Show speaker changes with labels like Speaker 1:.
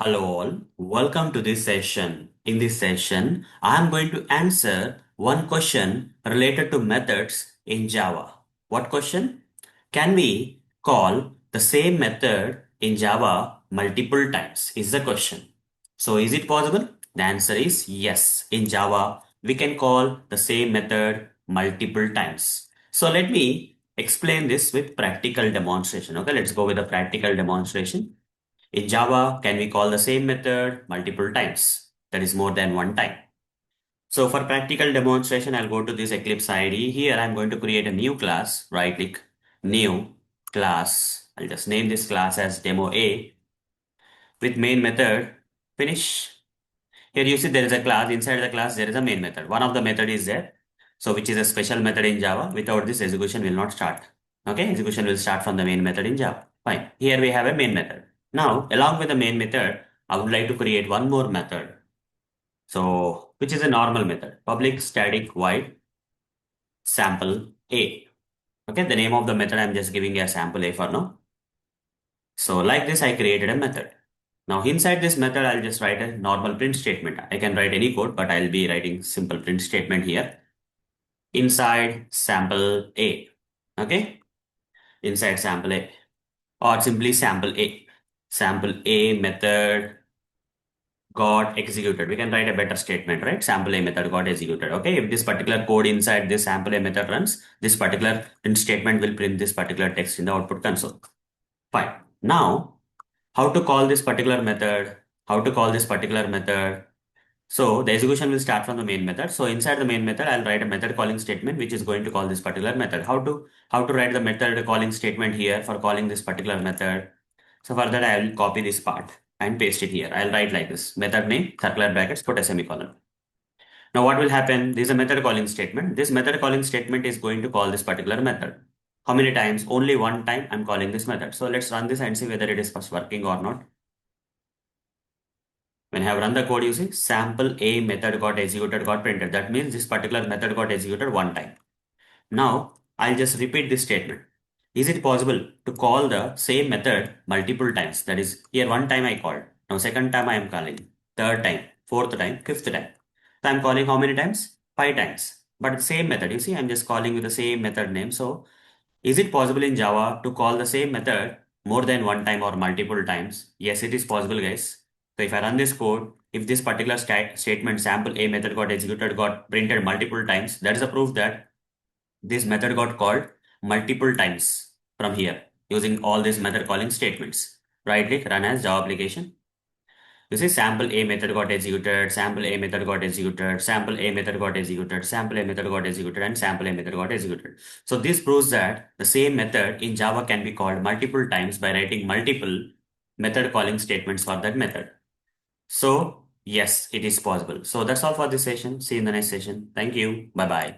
Speaker 1: Hello all, welcome to this session. In this session, I am going to answer one question related to methods in Java. What question? Can we call the same method in Java multiple times? Is the question. So is it possible? The answer is yes. In Java, we can call the same method multiple times. So let me explain this with practical demonstration. Okay, let's go with a practical demonstration. In Java, can we call the same method multiple times? That is more than one time. So for practical demonstration, I'll go to this Eclipse IDE. Here, I'm going to create a new class. Right click, new class. I'll just name this class as DemoA with main method. Finish. Here you see there is a class. Inside the class, there is a main method. One of the method is there. So which is a special method in Java. Without this, execution will not start. Okay, execution will start from the main method in Java. Fine. Here we have a main method. Now, along with the main method, I would like to create one more method. So, which is a normal method, public static void sample A. Okay, the name of the method I'm just giving a sample A for now. So like this, I created a method. Now inside this method, I'll just write a normal print statement. I can write any code, but I'll be writing simple print statement here. Inside sample A. Okay, inside sample A or simply sample A. Sample A method got executed. We can write a better statement, right? Sample A method got executed. Okay, if this particular code inside this sample A method runs, this particular print statement will print this particular text in the output console. Fine. Now, how to call this particular method? How to call this particular method? So the execution will start from the main method. So inside the main method, I'll write a method calling statement which is going to call this particular method. How to write the method calling statement here for calling this particular method? So for that, I will copy this part and paste it here. I'll write like this: method name, circular brackets, put a semicolon. Now what will happen? This is a method calling statement. This method calling statement is going to call this particular method. How many times? Only one time I'm calling this method. So let's run this and see whether it is first working or not. When I have run the code, you see sample A method got executed, got printed. That means this particular method got executed one time. Now I'll just repeat this statement. Is it possible to call the same method multiple times? That is, here one time I called. Now second time I am calling. Third time, fourth time, fifth time. So I'm calling how many times? Five times. But same method. You see, I'm just calling with the same method name. So is it possible in Java to call the same method more than one time or multiple times? Yes, it is possible, guys. So if I run this code, if this particular statement sample A method got executed, got printed multiple times, that is a proof that this method got called multiple times from here using all these method calling statements. Right click, run as Java application. You see sample A method got executed, sample A method got executed, sample A method got executed, sample A method got executed, and sample A method got executed. So this proves that the same method in Java can be called multiple times by writing multiple method calling statements for that method. So yes, it is possible. So that's all for this session. See you in the next session. Thank you. Bye bye.